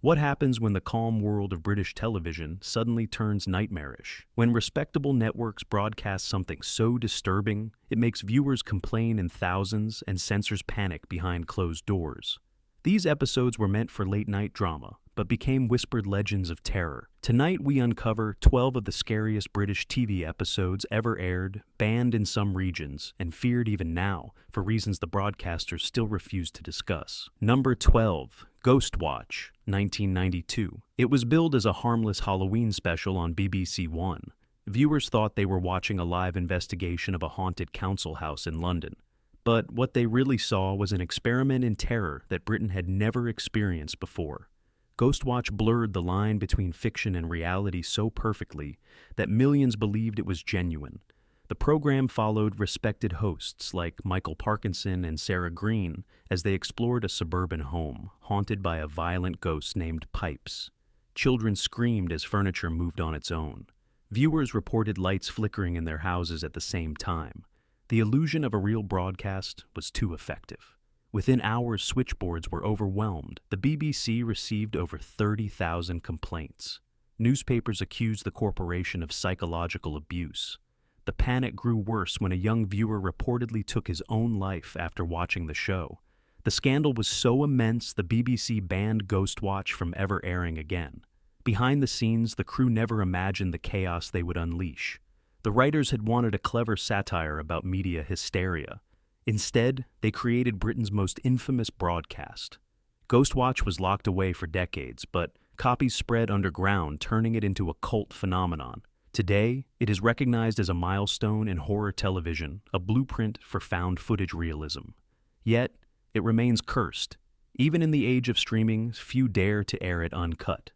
What happens when the calm world of British television suddenly turns nightmarish? When respectable networks broadcast something so disturbing, it makes viewers complain in thousands and censors panic behind closed doors. These episodes were meant for late-night drama, but became whispered legends of terror. Tonight we uncover 12 of the scariest British TV episodes ever aired, banned in some regions, and feared even now, for reasons the broadcasters still refuse to discuss. Number 12. Ghostwatch, 1992. It was billed as a harmless Halloween special on BBC One. Viewers thought they were watching a live investigation of a haunted council house in London. But what they really saw was an experiment in terror that Britain had never experienced before. Ghostwatch blurred the line between fiction and reality so perfectly that millions believed it was genuine. The program followed respected hosts like Michael Parkinson and Sarah Green as they explored a suburban home haunted by a violent ghost named Pipes. Children screamed as furniture moved on its own. Viewers reported lights flickering in their houses at the same time. The illusion of a real broadcast was too effective. Within hours, switchboards were overwhelmed. The BBC received over 30,000 complaints. Newspapers accused the corporation of psychological abuse. The panic grew worse when a young viewer reportedly took his own life after watching the show. The scandal was so immense, the BBC banned Ghostwatch from ever airing again. Behind the scenes, the crew never imagined the chaos they would unleash. The writers had wanted a clever satire about media hysteria. Instead, they created Britain's most infamous broadcast. Ghostwatch was locked away for decades, but copies spread underground, turning it into a cult phenomenon. Today, it is recognized as a milestone in horror television, a blueprint for found footage realism. Yet, it remains cursed. Even in the age of streaming, few dare to air it uncut.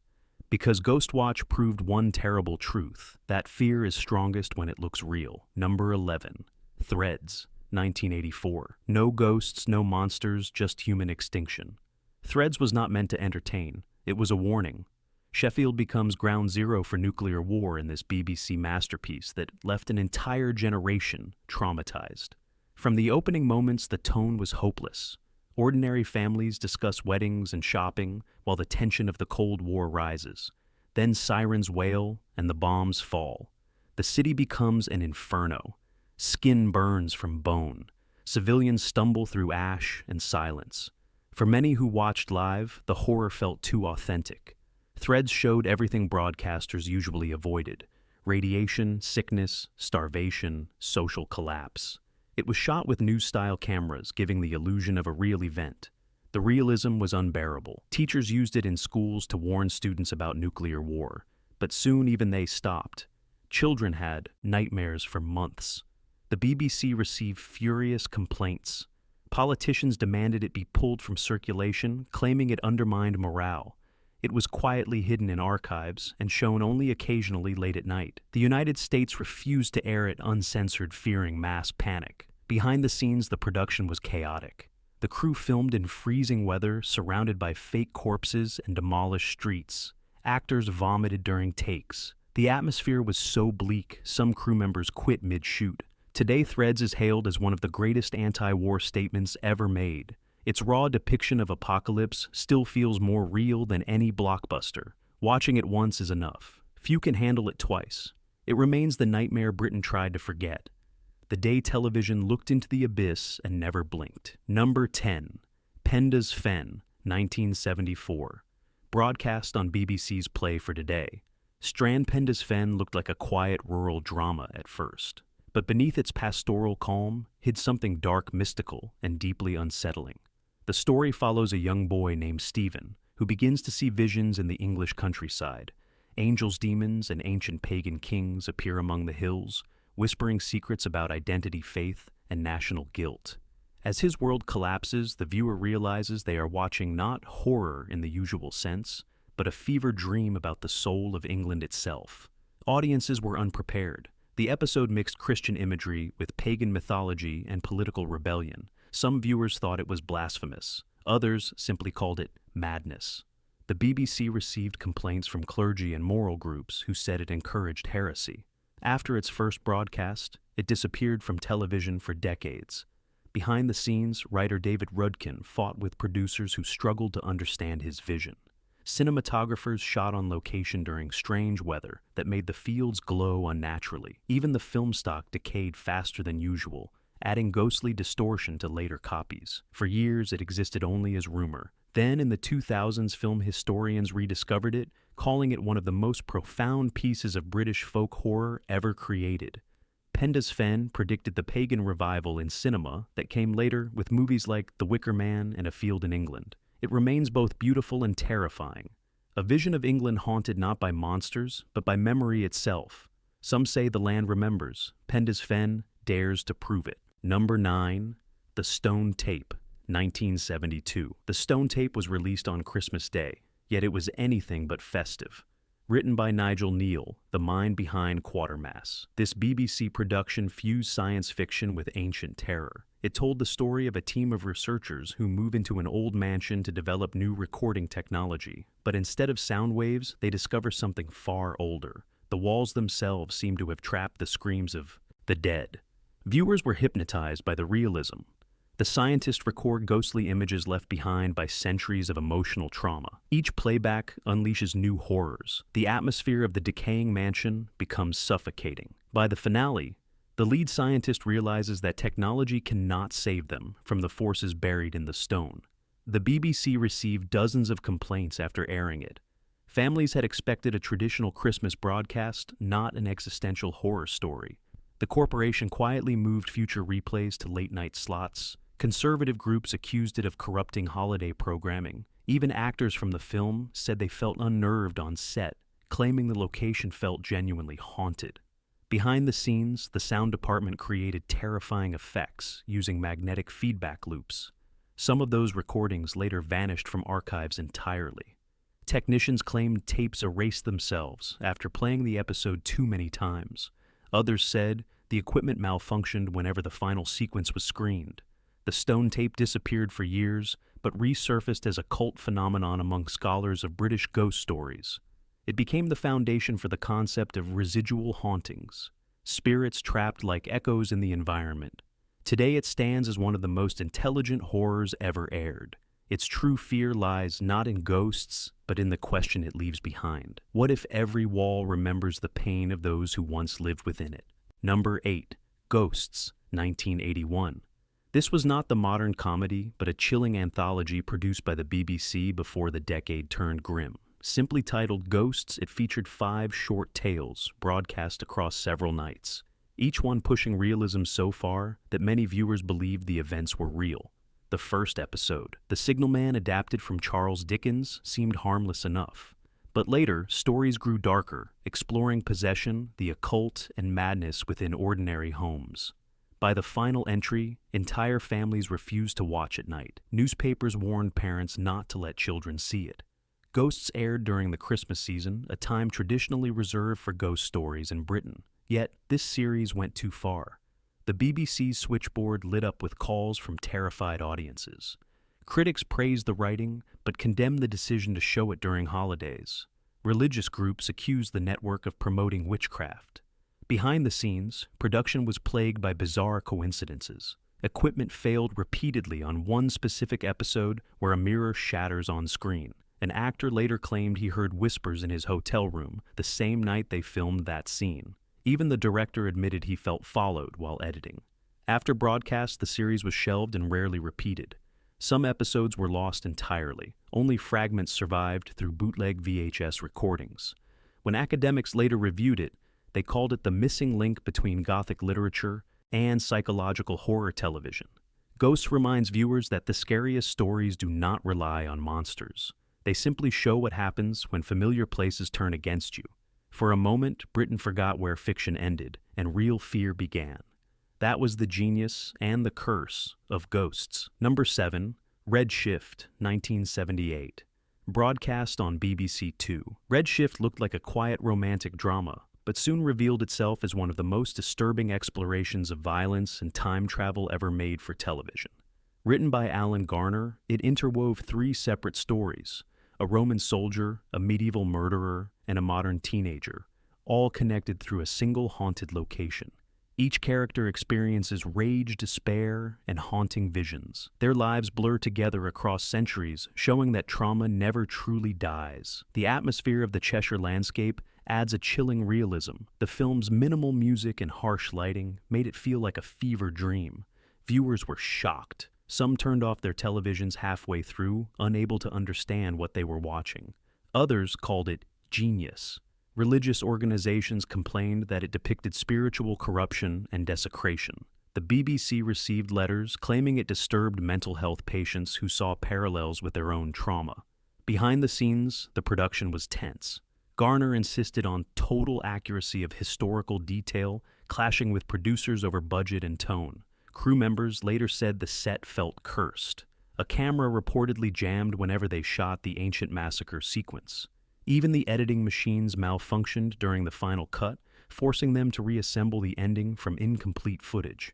Because Ghostwatch proved one terrible truth, that fear is strongest when it looks real. Number 11. Threads, 1984. No ghosts, no monsters, just human extinction. Threads was not meant to entertain. It was a warning. Sheffield becomes ground zero for nuclear war in this BBC masterpiece that left an entire generation traumatized. From the opening moments, the tone was hopeless. Ordinary families discuss weddings and shopping while the tension of the Cold War rises. Then sirens wail and the bombs fall. The city becomes an inferno. Skin burns from bone. Civilians stumble through ash and silence. For many who watched live, the horror felt too authentic. Threads showed everything broadcasters usually avoided: radiation, sickness, starvation, social collapse. It was shot with news-style cameras, giving the illusion of a real event. The realism was unbearable. Teachers used it in schools to warn students about nuclear war, but soon even they stopped. Children had nightmares for months. The BBC received furious complaints. Politicians demanded it be pulled from circulation, claiming it undermined morale. It was quietly hidden in archives and shown only occasionally late at night. The United States refused to air it uncensored, fearing mass panic. Behind the scenes, the production was chaotic. The crew filmed in freezing weather, surrounded by fake corpses and demolished streets. Actors vomited during takes. The atmosphere was so bleak, some crew members quit mid-shoot. Today, Threads is hailed as one of the greatest anti-war statements ever made. Its raw depiction of apocalypse still feels more real than any blockbuster. Watching it once is enough. Few can handle it twice. It remains the nightmare Britain tried to forget. The day television looked into the abyss and never blinked. Number 10. Penda's Fen, 1974. Broadcast on BBC's Play for Today. Strand Penda's Fen looked like a quiet rural drama at first. But beneath its pastoral calm hid something dark, mystical, and deeply unsettling. The story follows a young boy named Stephen, who begins to see visions in the English countryside. Angels, demons, and ancient pagan kings appear among the hills, whispering secrets about identity, faith, and national guilt. As his world collapses, the viewer realizes they are watching not horror in the usual sense, but a fever dream about the soul of England itself. Audiences were unprepared. The episode mixed Christian imagery with pagan mythology and political rebellion. Some viewers thought it was blasphemous. Others simply called it madness. The BBC received complaints from clergy and moral groups who said it encouraged heresy. After its first broadcast, it disappeared from television for decades. Behind the scenes, writer David Rudkin fought with producers who struggled to understand his vision. Cinematographers shot on location during strange weather that made the fields glow unnaturally. Even the film stock decayed faster than usual, adding ghostly distortion to later copies. For years, it existed only as rumor. Then, in the 2000s, film historians rediscovered it, calling it one of the most profound pieces of British folk horror ever created. Penda's Fen predicted the pagan revival in cinema that came later with movies like The Wicker Man and A Field in England. It remains both beautiful and terrifying. A vision of England haunted not by monsters, but by memory itself. Some say the land remembers. Penda's Fen dares to prove it. Number 9. The Stone Tape, 1972. The Stone Tape was released on Christmas Day, yet it was anything but festive. Written by Nigel Neal, the mind behind Quatermass, this BBC production fused science fiction with ancient terror. It told the story of a team of researchers who move into an old mansion to develop new recording technology. But instead of sound waves, they discover something far older. The walls themselves seem to have trapped the screams of the dead. Viewers were hypnotized by the realism. The scientists record ghostly images left behind by centuries of emotional trauma. Each playback unleashes new horrors. The atmosphere of the decaying mansion becomes suffocating. By the finale, the lead scientist realizes that technology cannot save them from the forces buried in the stone. The BBC received dozens of complaints after airing it. Families had expected a traditional Christmas broadcast, not an existential horror story. The corporation quietly moved future replays to late-night slots. Conservative groups accused it of corrupting holiday programming. Even actors from the film said they felt unnerved on set, claiming the location felt genuinely haunted. Behind the scenes, the sound department created terrifying effects using magnetic feedback loops. Some of those recordings later vanished from archives entirely. Technicians claimed tapes erased themselves after playing the episode too many times. Others said the equipment malfunctioned whenever the final sequence was screened. The stone tape disappeared for years, but resurfaced as a cult phenomenon among scholars of British ghost stories. It became the foundation for the concept of residual hauntings, spirits trapped like echoes in the environment. Today it stands as one of the most intelligent horrors ever aired. Its true fear lies not in ghosts, but in the question it leaves behind. What if every wall remembers the pain of those who once lived within it? Number 8. Ghosts, 1981. This was not the modern comedy, but a chilling anthology produced by the BBC before the decade turned grim. Simply titled Ghosts, it featured 5 short tales broadcast across several nights, each one pushing realism so far that many viewers believed the events were real. The first episode, The Signalman, adapted from Charles Dickens, seemed harmless enough. But later, stories grew darker, exploring possession, the occult, and madness within ordinary homes. By the final entry, entire families refused to watch at night. Newspapers warned parents not to let children see it. Ghosts aired during the Christmas season, a time traditionally reserved for ghost stories in Britain. Yet, this series went too far. The BBC's switchboard lit up with calls from terrified audiences. Critics praised the writing, but condemned the decision to show it during holidays. Religious groups accused the network of promoting witchcraft. Behind the scenes, production was plagued by bizarre coincidences. Equipment failed repeatedly on one specific episode where a mirror shatters on screen. An actor later claimed he heard whispers in his hotel room the same night they filmed that scene. Even the director admitted he felt followed while editing. After broadcast, the series was shelved and rarely repeated. Some episodes were lost entirely. Only fragments survived through bootleg VHS recordings. When academics later reviewed it, they called it the missing link between Gothic literature and psychological horror television. Ghosts reminds viewers that the scariest stories do not rely on monsters. They simply show what happens when familiar places turn against you. For a moment, Britain forgot where fiction ended, and real fear began. That was the genius and the curse of Ghosts. Number 7. Red Shift, 1978. Broadcast on BBC Two. Red Shift looked like a quiet romantic drama, but soon revealed itself as one of the most disturbing explorations of violence and time travel ever made for television. Written by Alan Garner, it interwove 3 separate stories: a Roman soldier, a medieval murderer, and a modern teenager, all connected through a single haunted location. Each character experiences rage, despair, and haunting visions. Their lives blur together across centuries, showing that trauma never truly dies. The atmosphere of the Cheshire landscape adds a chilling realism. The film's minimal music and harsh lighting made it feel like a fever dream. Viewers were shocked. Some turned off their televisions halfway through, unable to understand what they were watching. Others called it genius. Religious organizations complained that it depicted spiritual corruption and desecration. The BBC received letters claiming it disturbed mental health patients who saw parallels with their own trauma. Behind the scenes, the production was tense. Garner insisted on total accuracy of historical detail, clashing with producers over budget and tone. Crew members later said the set felt cursed. A camera reportedly jammed whenever they shot the ancient massacre sequence. Even the editing machines malfunctioned during the final cut, forcing them to reassemble the ending from incomplete footage.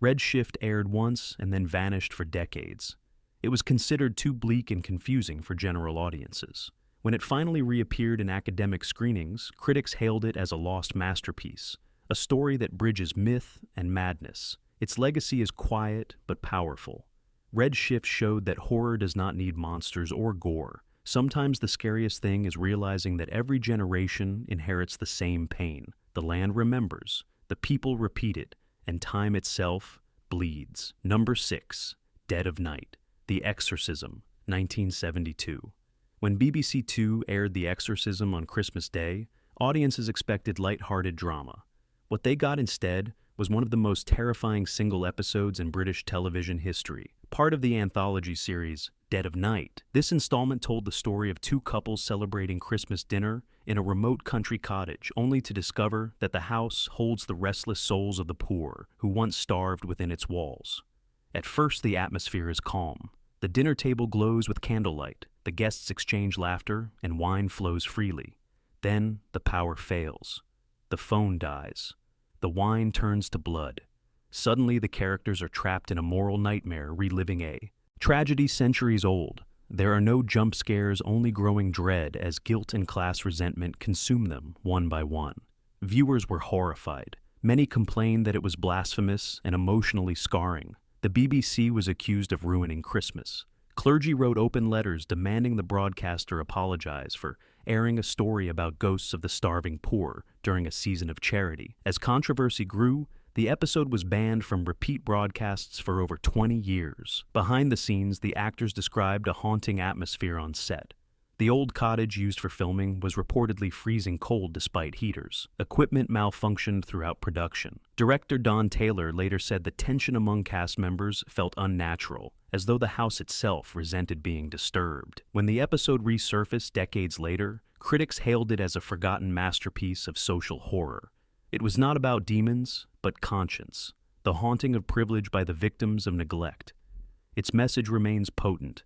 Red Shift aired once and then vanished for decades. It was considered too bleak and confusing for general audiences. When it finally reappeared in academic screenings, critics hailed it as a lost masterpiece, a story that bridges myth and madness. Its legacy is quiet but powerful. Red Shift showed that horror does not need monsters or gore. Sometimes the scariest thing is realizing that every generation inherits the same pain. The land remembers, the people repeat it, and time itself bleeds. Number 6, Dead of Night, The Exorcism, 1972. When BBC Two aired The Exorcism on Christmas Day, audiences expected light-hearted drama. What they got instead was one of the most terrifying single episodes in British television history. Part of the anthology series, Dead of Night, this installment told the story of two couples celebrating Christmas dinner in a remote country cottage, only to discover that the house holds the restless souls of the poor who once starved within its walls. At first, the atmosphere is calm. The dinner table glows with candlelight, the guests exchange laughter, and wine flows freely. Then, the power fails. The phone dies. The wine turns to blood. Suddenly, the characters are trapped in a moral nightmare, reliving a tragedy centuries old. There are no jump scares, only growing dread as guilt and class resentment consume them one by one. Viewers were horrified. Many complained that it was blasphemous and emotionally scarring. The BBC was accused of ruining Christmas. Clergy wrote open letters demanding the broadcaster apologize for airing a story about ghosts of the starving poor during a season of charity. As controversy grew, the episode was banned from repeat broadcasts for over 20 years. Behind the scenes, the actors described a haunting atmosphere on set. The old cottage used for filming was reportedly freezing cold despite heaters. Equipment malfunctioned throughout production. Director Don Taylor later said the tension among cast members felt unnatural, as though the house itself resented being disturbed. When the episode resurfaced decades later, critics hailed it as a forgotten masterpiece of social horror. It was not about demons, but conscience, the haunting of privilege by the victims of neglect. Its message remains potent.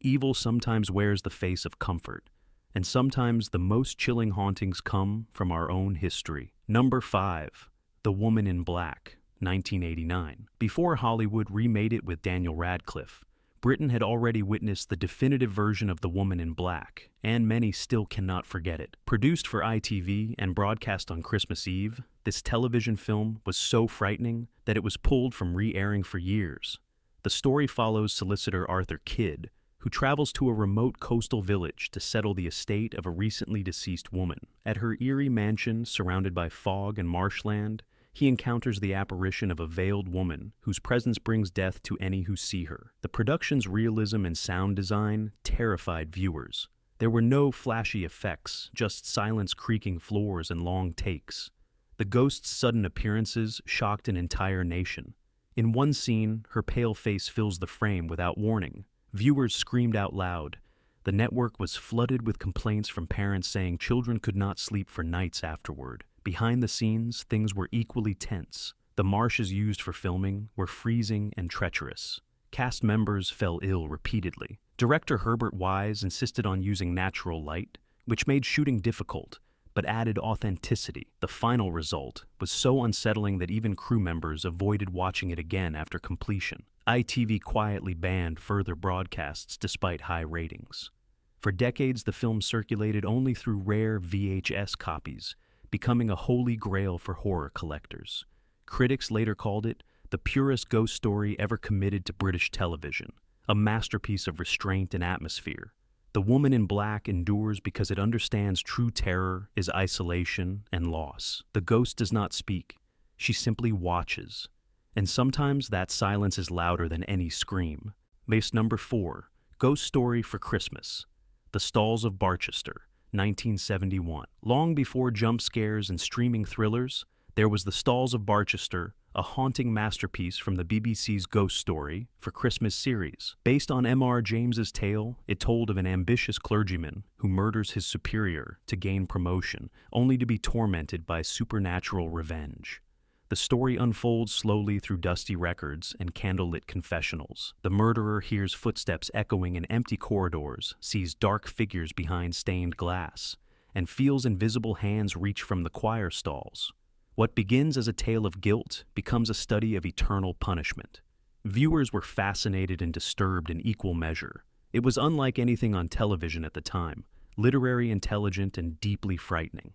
Evil sometimes wears the face of comfort, and sometimes the most chilling hauntings come from our own history. Number 5, The Woman in Black, 1989. Before Hollywood remade it with Daniel Radcliffe, Britain had already witnessed the definitive version of The Woman in Black, and many still cannot forget it. Produced for ITV and broadcast on Christmas Eve, this television film was so frightening that it was pulled from re-airing for years. The story follows solicitor Arthur Kidd, who travels to a remote coastal village to settle the estate of a recently deceased woman. At her eerie mansion surrounded by fog and marshland, he encounters the apparition of a veiled woman whose presence brings death to any who see her. The production's realism and sound design terrified viewers. There were no flashy effects, just silence, creaking floors, and long takes. The ghost's sudden appearances shocked an entire nation. In one scene, her pale face fills the frame without warning. Viewers screamed out loud. The network was flooded with complaints from parents saying children could not sleep for nights afterward. Behind the scenes, things were equally tense. The marshes used for filming were freezing and treacherous. Cast members fell ill repeatedly. Director Herbert Wise insisted on using natural light, which made shooting difficult, but added authenticity. The final result was so unsettling that even crew members avoided watching it again after completion. ITV quietly banned further broadcasts despite high ratings. For decades, the film circulated only through rare VHS copies, becoming a holy grail for horror collectors. Critics later called it the purest ghost story ever committed to British television, a masterpiece of restraint and atmosphere. The Woman in Black endures because it understands true terror is isolation and loss. The ghost does not speak. She simply watches. And sometimes that silence is louder than any scream. Base number 4, Ghost Story for Christmas. The Stalls of Barchester, 1971. Long before jump scares and streaming thrillers, there was The Stalls of Barchester, a haunting masterpiece from the BBC's Ghost Story for Christmas series. Based on M.R. James's tale, it told of an ambitious clergyman who murders his superior to gain promotion, only to be tormented by supernatural revenge. The story unfolds slowly through dusty records and candlelit confessionals. The murderer hears footsteps echoing in empty corridors, sees dark figures behind stained glass, and feels invisible hands reach from the choir stalls. What begins as a tale of guilt becomes a study of eternal punishment. Viewers were fascinated and disturbed in equal measure. It was unlike anything on television at the time, literary, intelligent, and deeply frightening.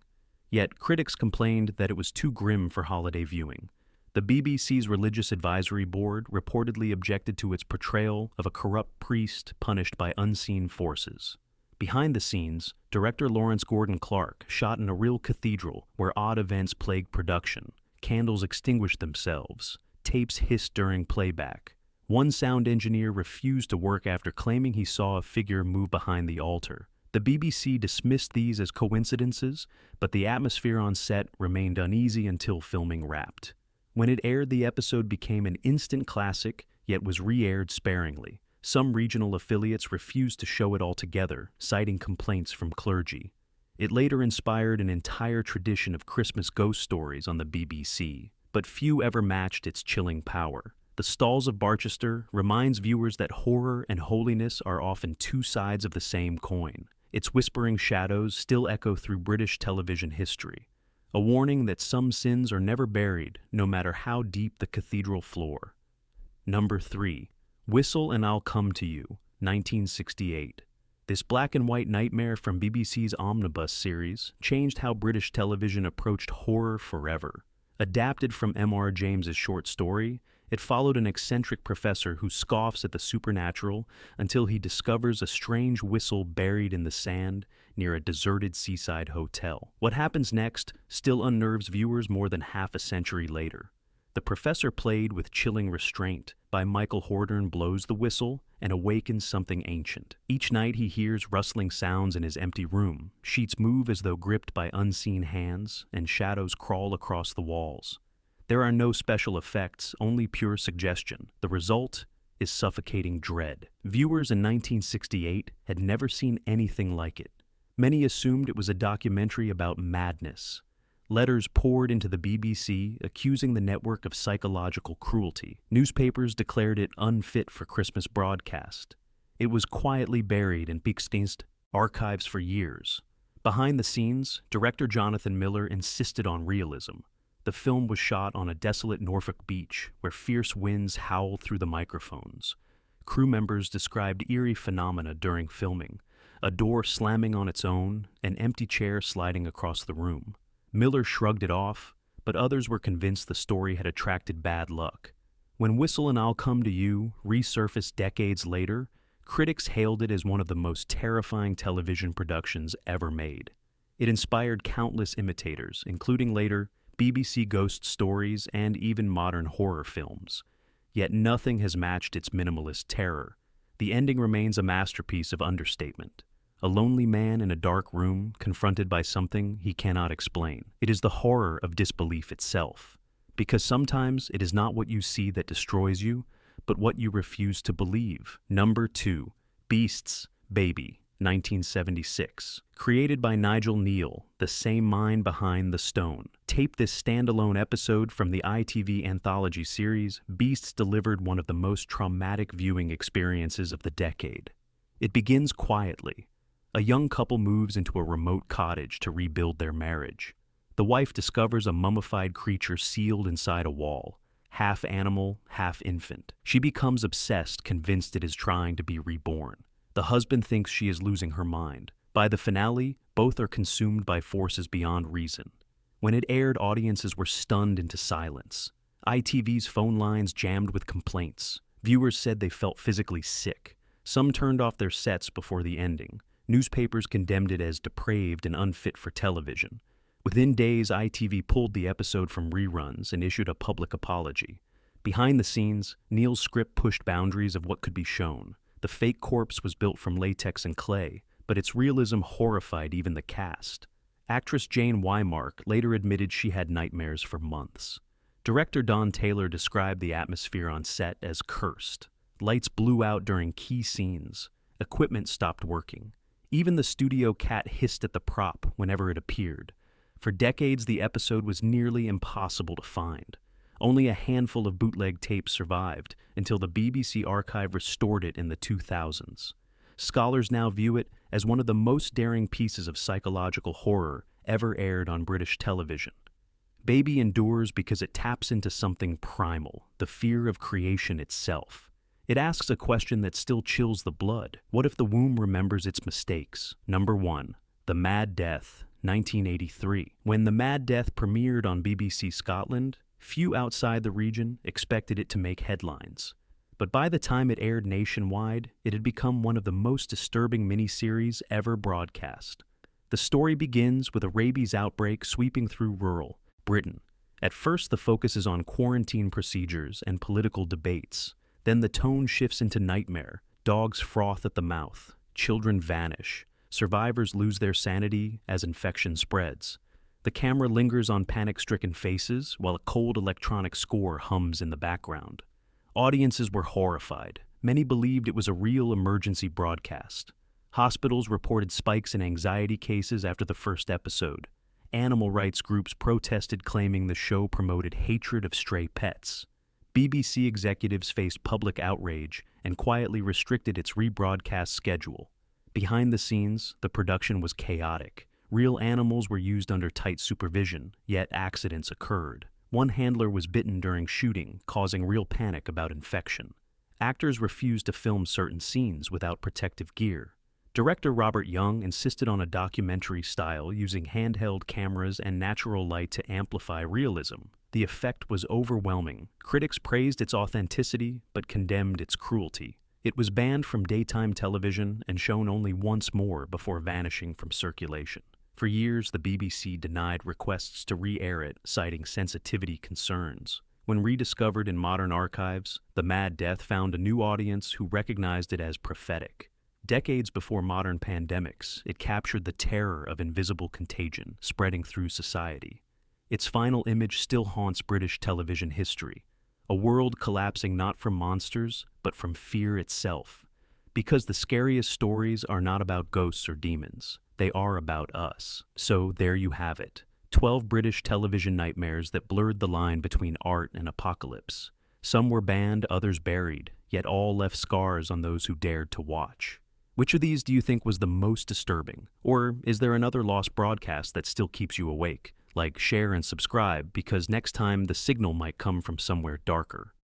Yet critics complained that it was too grim for holiday viewing. The BBC's Religious Advisory Board reportedly objected to its portrayal of a corrupt priest punished by unseen forces. Behind the scenes, director Lawrence Gordon Clark shot in a real cathedral where odd events plagued production. Candles extinguished themselves. Tapes hissed during playback. One sound engineer refused to work after claiming he saw a figure move behind the altar. The BBC dismissed these as coincidences, but the atmosphere on set remained uneasy until filming wrapped. When it aired, the episode became an instant classic, yet was re-aired sparingly. Some regional affiliates refused to show it altogether, citing complaints from clergy. It later inspired an entire tradition of Christmas ghost stories on the BBC, but few ever matched its chilling power. The Stalls of Barchester reminds viewers that horror and holiness are often two sides of the same coin. Its whispering shadows still echo through British television history, a warning that some sins are never buried, no matter how deep the cathedral floor. Number 3. Whistle and I'll Come to You, 1968. This black and white nightmare from BBC's Omnibus series changed how British television approached horror forever. Adapted from M.R. James's short story, it followed an eccentric professor who scoffs at the supernatural until he discovers a strange whistle buried in the sand near a deserted seaside hotel. What happens next still unnerves viewers more than half a century later. The professor, played with chilling restraint by Michael Hordern, blows the whistle and awakens something ancient. Each night he hears rustling sounds in his empty room. Sheets move as though gripped by unseen hands, and shadows crawl across the walls. There are no special effects, only pure suggestion. The result is suffocating dread. Viewers in 1968 had never seen anything like it. Many assumed it was a documentary about madness. Letters poured into the BBC, accusing the network of psychological cruelty. Newspapers declared it unfit for Christmas broadcast. It was quietly buried in Beekstein's archives for years. Behind the scenes, director Jonathan Miller insisted on realism. The film was shot on a desolate Norfolk beach where fierce winds howled through the microphones. Crew members described eerie phenomena during filming: a door slamming on its own, an empty chair sliding across the room. Miller shrugged it off, but others were convinced the story had attracted bad luck. When Whistle and I'll Come to You resurfaced decades later, critics hailed it as one of the most terrifying television productions ever made. It inspired countless imitators, including later BBC ghost stories and even modern horror films. Yet nothing has matched its minimalist terror. The ending remains a masterpiece of understatement. A lonely man in a dark room, confronted by something he cannot explain. It is the horror of disbelief itself, because sometimes it is not what you see that destroys you, but what you refuse to believe. Number 2. Beasts, Baby, 1976. Created by Nigel Neal, the same mind behind The Stone. Taped this standalone episode from the ITV anthology series, Beasts delivered one of the most traumatic viewing experiences of the decade. It begins quietly. A young couple moves into a remote cottage to rebuild their marriage. The wife discovers a mummified creature sealed inside a wall, half animal, half infant. She becomes obsessed, convinced it is trying to be reborn. The husband thinks she is losing her mind. By the finale, both are consumed by forces beyond reason. When it aired, audiences were stunned into silence. ITV's phone lines jammed with complaints. Viewers said they felt physically sick. Some turned off their sets before the ending. Newspapers condemned it as depraved and unfit for television. Within days, ITV pulled the episode from reruns and issued a public apology. Behind the scenes, Neil's script pushed boundaries of what could be shown. The fake corpse was built from latex and clay, but its realism horrified even the cast. Actress Jane Wymark later admitted she had nightmares for months. Director Don Taylor described the atmosphere on set as cursed. Lights blew out during key scenes. Equipment stopped working. Even the studio cat hissed at the prop whenever it appeared. For decades, the episode was nearly impossible to find. Only a handful of bootleg tapes survived until the BBC archive restored it in the 2000s. Scholars now view it as one of the most daring pieces of psychological horror ever aired on British television. Baby endures because it taps into something primal, the fear of creation itself. It asks a question that still chills the blood. What if the womb remembers its mistakes? Number 1. The Mad Death, 1983. When The Mad Death premiered on BBC Scotland, few outside the region expected it to make headlines. But by the time it aired nationwide, it had become one of the most disturbing miniseries ever broadcast. The story begins with a rabies outbreak sweeping through rural Britain. At first, the focus is on quarantine procedures and political debates. Then the tone shifts into nightmare. Dogs froth at the mouth. Children vanish. Survivors lose their sanity as infection spreads. The camera lingers on panic-stricken faces while a cold electronic score hums in the background. Audiences were horrified. Many believed it was a real emergency broadcast. Hospitals reported spikes in anxiety cases after the first episode. Animal rights groups protested, claiming the show promoted hatred of stray pets. BBC executives faced public outrage and quietly restricted its rebroadcast schedule. Behind the scenes, the production was chaotic. Real animals were used under tight supervision, yet accidents occurred. One handler was bitten during shooting, causing real panic about infection. Actors refused to film certain scenes without protective gear. Director Robert Young insisted on a documentary style using handheld cameras and natural light to amplify realism. The effect was overwhelming. Critics praised its authenticity, but condemned its cruelty. It was banned from daytime television and shown only once more before vanishing from circulation. For years, the BBC denied requests to re-air it, citing sensitivity concerns. When rediscovered in modern archives, The Mad Death found a new audience who recognized it as prophetic. Decades before modern pandemics, it captured the terror of invisible contagion spreading through society. Its final image still haunts British television history, a world collapsing not from monsters, but from fear itself. Because the scariest stories are not about ghosts or demons, they are about us. So there you have it, 12 British television nightmares that blurred the line between art and apocalypse. Some were banned, others buried, yet all left scars on those who dared to watch. Which of these do you think was the most disturbing? Or is there another lost broadcast that still keeps you awake? Like, share and subscribe, because next time the signal might come from somewhere darker.